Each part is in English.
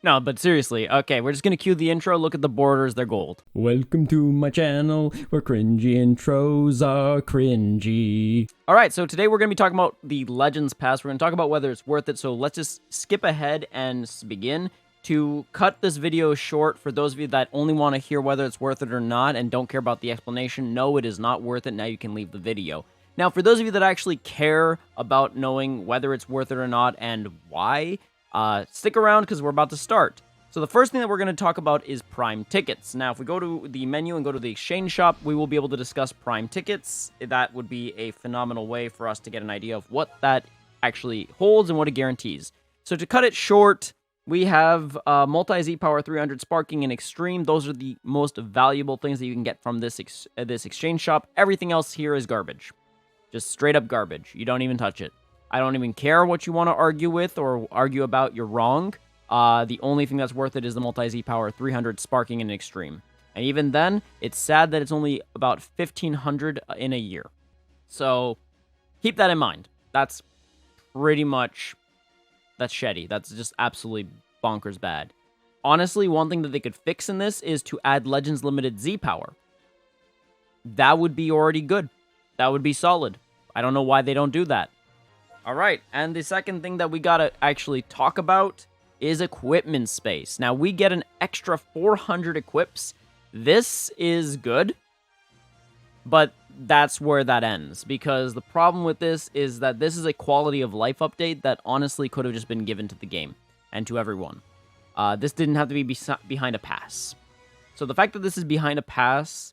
No, but seriously, okay, we're just gonna cue the intro. Look at the borders, they're gold. Welcome to my channel, where cringy intros are cringy. Alright, so today we're gonna be talking about the Legends Pass. We're gonna talk about whether it's worth it, so let's just skip ahead and begin. To cut this video short, for those of you that only want to hear whether it's worth it or not and don't care about the explanation, no, it is not worth it. Now you can leave the video. Now, for those of you that actually care about knowing whether it's worth it or not and why, stick around because we're about to start. So the first thing that we're going to talk about is Prime tickets. Now, if we go to the menu and go to the exchange shop, we will be able to discuss Prime tickets. That would be a phenomenal way for us to get an idea of what that actually holds and what it guarantees. So to cut it short, we have Multi-Z Power 300 Sparking and Extreme. Those are the most valuable things that you can get from this exchange shop. Everything else here is garbage. Just straight up garbage. You don't even touch it. I don't even care what you want to argue with or argue about. You're wrong. The only thing that's worth it is the Multi-Z Power 300 Sparking and Extreme. And even then, it's sad that it's only about 1,500 in a year. So keep that in mind. That's pretty much... That's shitty. That's just absolutely bonkers bad. Honestly, one thing that they could fix in this is to add Legends Limited Z Power. That would be already good. That would be solid. I don't know why they don't do that. Alright, and the second thing that we gotta actually talk about is equipment space. Now, we get an extra 400 equips. This is good, but that's where that ends, because the problem with this is that this is a quality of life update that honestly could have just been given to the game and to everyone. This didn't have to be behind a pass. So the fact that this is behind a pass,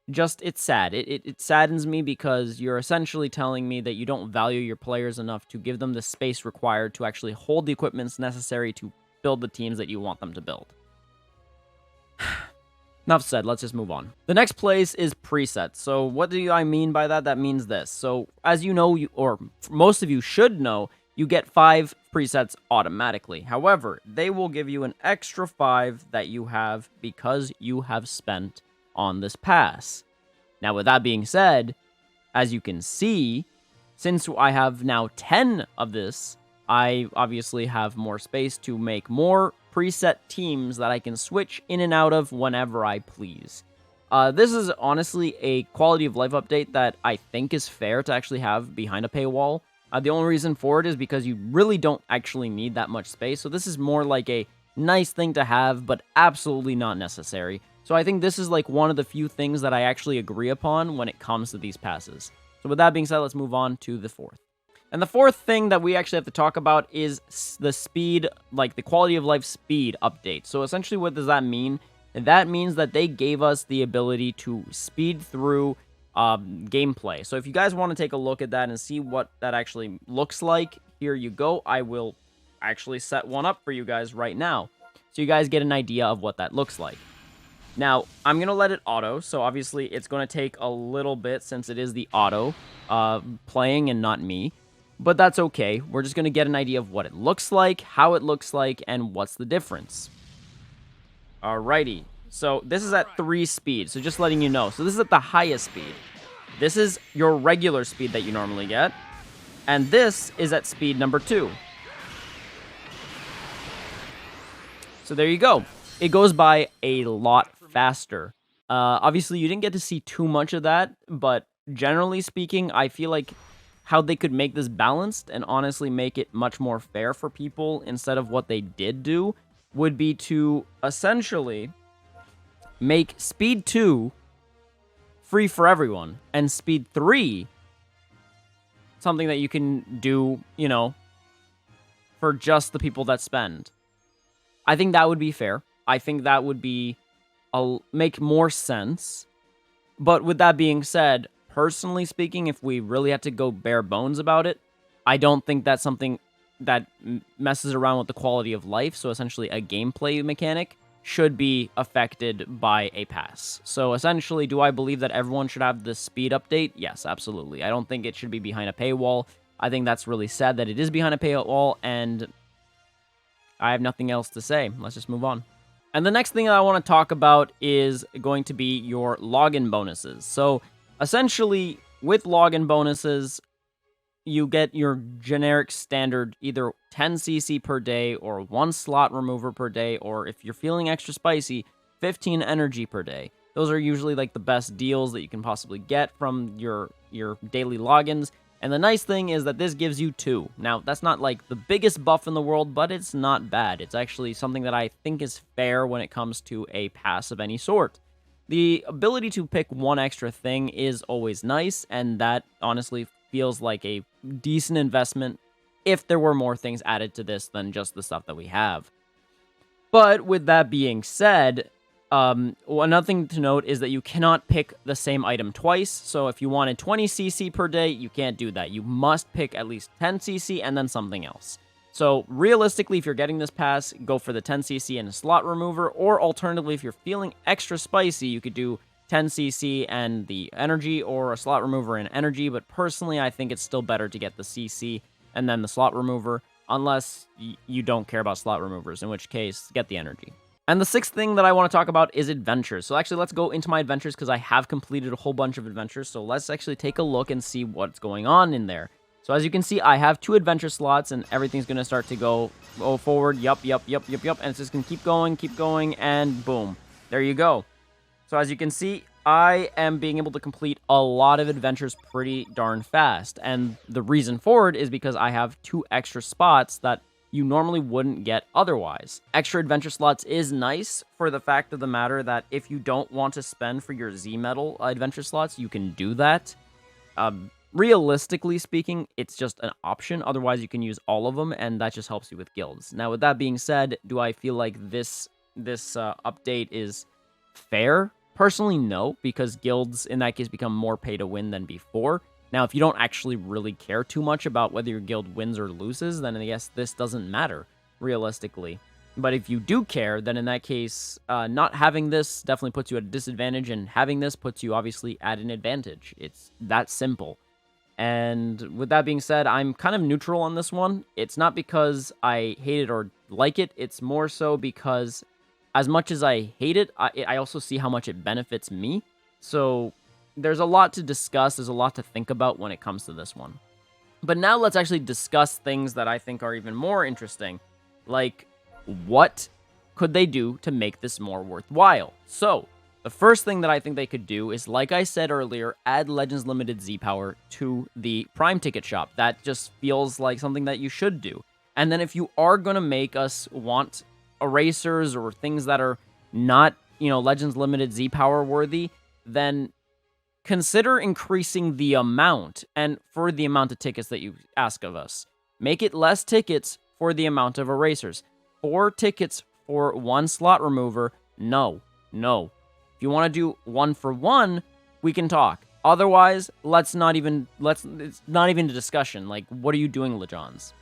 it's sad. It saddens me because you're essentially telling me that you don't value your players enough to give them the space required to actually hold the equipments necessary to build the teams that you want them to build. Enough said, let's just move on. The next place is presets. So what do I mean by that? That means this. So as you know, or most of you should know, you get 5 presets automatically. However, they will give you an extra 5 that you have because you have spent on this pass. Now, with that being said, as you can see, since I have now 10 of this, I obviously have more space to make more preset teams that I can switch in and out of whenever I please. This is honestly a quality of life update that I think is fair to actually have behind a paywall. The only reason for it is because you really don't actually need that much space, so this is more like a nice thing to have, but absolutely not necessary. So I think this is like one of the few things that I actually agree upon when it comes to these passes. So with that being said, let's move on to the fourth. And the fourth thing that we actually have to talk about is the speed, like the quality of life speed update. So essentially, what does that mean? That means that they gave us the ability to speed through gameplay. So if you guys want to take a look at that and see what that actually looks like, here you go. I will actually set one up for you guys right now, so you guys get an idea of what that looks like. Now, I'm going to let it auto, so obviously it's going to take a little bit since it is the auto playing and not me. But that's okay. We're just going to get an idea of what it looks like, how it looks like, and what's the difference. Alrighty. So this is at 3 speed, so just letting you know. So this is at the highest speed. This is your regular speed that you normally get. And this is at speed number 2. So there you go. It goes by a lot faster. Obviously, you didn't get to see too much of that, but generally speaking, I feel like how they could make this balanced and honestly make it much more fair for people instead of what they did do would be to essentially make Speed 2 free for everyone and Speed 3 something that you can do, you know, for just the people that spend. I think that would be fair. I think that would be make more sense. But with that being said, personally speaking, if we really had to go bare bones about it, I don't think that's something that messes around with the quality of life. So essentially a gameplay mechanic should be affected by a pass. So essentially, do I believe that everyone should have the speed update? Yes, absolutely. I don't think it should be behind a paywall. I think that's really sad that it is behind a paywall, and I have nothing else to say. Let's just move on. And the next thing that I want to talk about is going to be your login bonuses. So essentially, with login bonuses, you get your generic standard either 10 CC per day or 1 slot remover per day, or if you're feeling extra spicy, 15 energy per day. Those are usually like the best deals that you can possibly get from your daily logins. And the nice thing is that this gives you 2. Now, that's not like the biggest buff in the world, but it's not bad. It's actually something that I think is fair when it comes to a pass of any sort. The ability to pick 1 extra thing is always nice, and that honestly feels like a decent investment if there were more things added to this than just the stuff that we have. But with that being said, another thing to note is that you cannot pick the same item twice. So if you wanted 20 CC per day, you can't do that. You must pick at least 10 CC and then something else. So realistically, if you're getting this pass, go for the 10 CC and a slot remover, or alternatively, if you're feeling extra spicy, you could do 10 CC and the energy, or a slot remover and energy. But personally, I think it's still better to get the CC and then the slot remover, unless you don't care about slot removers, in which case, get the energy. And the 6th thing that I want to talk about is adventures. So actually, let's go into my adventures, because I have completed a whole bunch of adventures. So let's actually take a look and see what's going on in there. So as you can see, I have 2 adventure slots, and everything's going to start to go forward. Yup. And it's just going to keep going, and boom. There you go. So as you can see, I am being able to complete a lot of adventures pretty darn fast. And the reason for it is because I have 2 extra spots that you normally wouldn't get otherwise. Extra adventure slots is nice for the fact of the matter that if you don't want to spend for your Z-Metal adventure slots, you can do that. Realistically speaking, it's just an option. Otherwise, you can use all of them, and that just helps you with guilds. Now, with that being said, do I feel like this update is fair? Personally, no, because guilds, in that case, become more pay-to-win than before. Now, if you don't actually really care too much about whether your guild wins or loses, then I guess this doesn't matter, realistically. But if you do care, then in that case, not having this definitely puts you at a disadvantage, and having this puts you, obviously, at an advantage. It's that simple. And with that being said, I'm kind of neutral on this one. It's not because I hate it or like it. It's more so because as much as I hate it, I also see how much it benefits me. So there's a lot to discuss. There's a lot to think about when it comes to this one. But now let's actually discuss things that I think are even more interesting. Like, what could they do to make this more worthwhile? So the first thing that I think they could do is, like I said earlier, add Legends Limited Z-Power to the Prime Ticket Shop. That just feels like something that you should do. And then if you are going to make us want erasers or things that are not, Legends Limited Z-Power worthy, then consider increasing the amount, and for the amount of tickets that you ask of us. Make it less tickets for the amount of erasers. 4 tickets for 1 slot remover, no. If you want to do 1 for 1, we can talk. Otherwise, it's not even a discussion. Like, what are you doing, Lejons?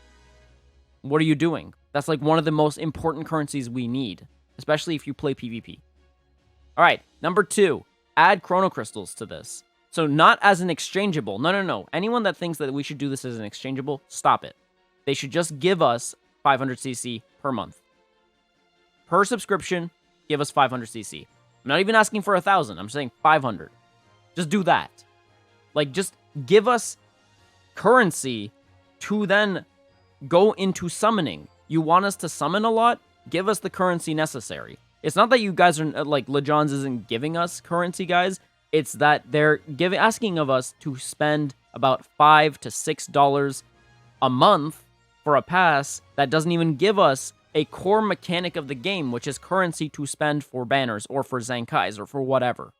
What are you doing? That's like one of the most important currencies we need, especially if you play PvP. All right, number 2, add Chrono Crystals to this. So not as an exchangeable. No. Anyone that thinks that we should do this as an exchangeable, stop it. They should just give us 500cc per month. Per subscription, give us 500cc. I'm not even asking for 1,000. I'm saying 500. Just do that. Like, just give us currency to then go into summoning. You want us to summon a lot? Give us the currency necessary. It's not that you guys are, like, Lejons isn't giving us currency, guys. It's that they're asking of us to spend about $5 to $6 a month for a pass that doesn't even give us a core mechanic of the game, which is currency to spend for banners or for Zankais or for whatever.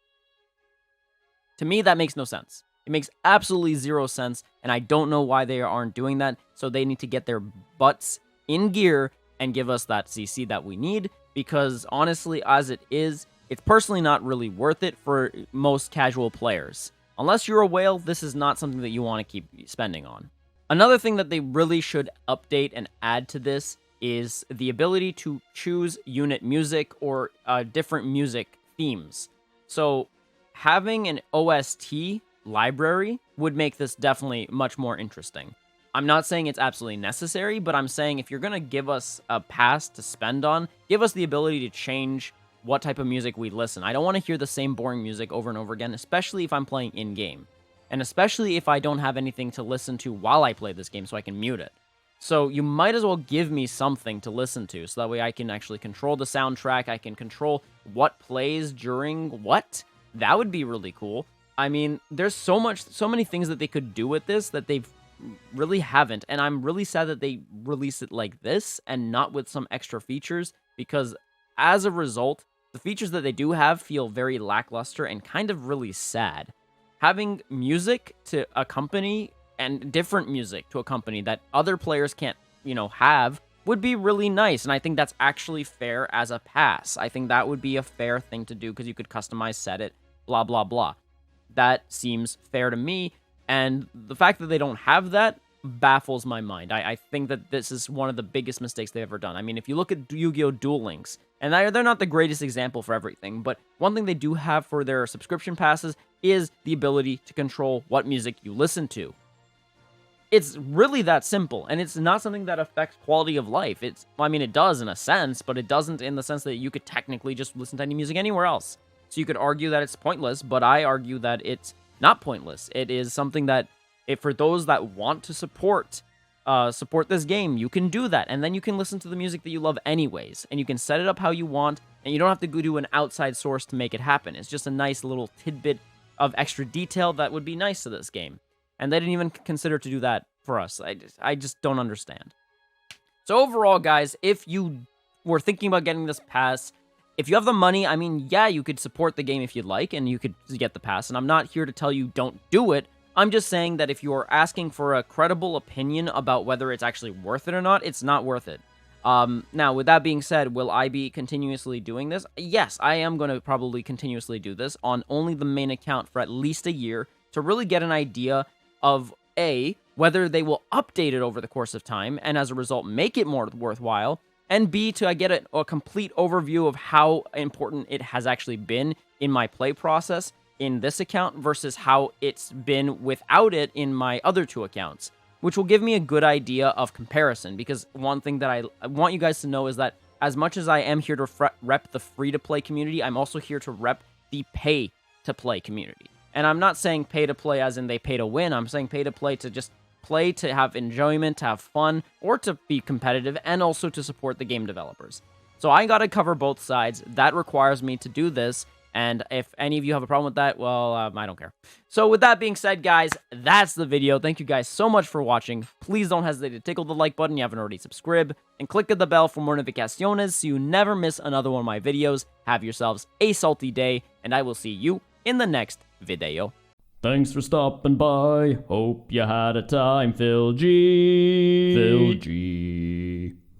To me, that makes no sense. It makes absolutely 0 sense, and I don't know why they aren't doing that, so they need to get their butts in gear and give us that CC that we need, because honestly, as it is, it's personally not really worth it for most casual players. Unless you're a whale, this is not something that you want to keep spending on. Another thing that they really should update and add to this is the ability to choose unit music or different music themes. So having an OST library would make this definitely much more interesting. I'm not saying it's absolutely necessary, but I'm saying if you're going to give us a pass to spend on, give us the ability to change what type of music we listen. I don't want to hear the same boring music over and over again, especially if I'm playing in-game. and especially if I don't have anything to listen to while I play this game so I can mute it. So you might as well give me something to listen to, so that way I can actually control the soundtrack, I can control what plays during what. That would be really cool. I mean, there's so many things that they could do with this that they've really haven't, and I'm really sad that they release it like this and not with some extra features, because as a result, the features that they do have feel very lackluster and kind of really sad. Having music to accompany and different music to accompany that other players can't, have would be really nice, and I think that's actually fair as a pass. I think that would be a fair thing to do because you could customize, set it, blah, blah, blah. That seems fair to me, and the fact that they don't have that baffles my mind. I think that this is one of the biggest mistakes they've ever done. I mean, if you look at Yu-Gi-Oh! Duel Links, and they're not the greatest example for everything, but one thing they do have for their subscription passes is the ability to control what music you listen to. It's really that simple, and it's not something that affects quality of life. It does in a sense, but it doesn't in the sense that you could technically just listen to any music anywhere else. So you could argue that it's pointless, but I argue that it's not pointless. It is something that, for those that want to support this game, you can do that, and then you can listen to the music that you love anyways, and you can set it up how you want, and you don't have to go to an outside source to make it happen. It's just a nice little tidbit of extra detail that would be nice to this game. And they didn't even consider to do that for us. I just don't understand. So overall, guys, if you were thinking about getting this pass, if you have the money, I mean, yeah, you could support the game if you'd like, and you could get the pass. And I'm not here to tell you don't do it. I'm just saying that if you're asking for a credible opinion about whether it's actually worth it or not, it's not worth it. Now, with that being said, will I be continuously doing this? Yes, I am going to probably continuously do this on only the main account for at least a year to really get an idea of A, whether they will update it over the course of time and as a result make it more worthwhile, and B, to get a complete overview of how important it has actually been in my play process in this account versus how it's been without it in my other two accounts, which will give me a good idea of comparison. Because one thing that I want you guys to know is that as much as I am here to rep the free-to-play community, I'm also here to rep the pay-to-play community. And I'm not saying pay to play as in they pay to win. I'm saying pay to play to just play, to have enjoyment, to have fun, or to be competitive, and also to support the game developers. So I gotta cover both sides. That requires me to do this. And if any of you have a problem with that, well, I don't care. So with that being said, guys, that's the video. Thank you guys so much for watching. Please don't hesitate to tickle the like button if you haven't already subscribed, and click the bell for more notificaciones so you never miss another one of my videos. Have yourselves a salty day, and I will see you in the next video. Thanks for stopping by. Hope you had a time, Phil G. Phil G.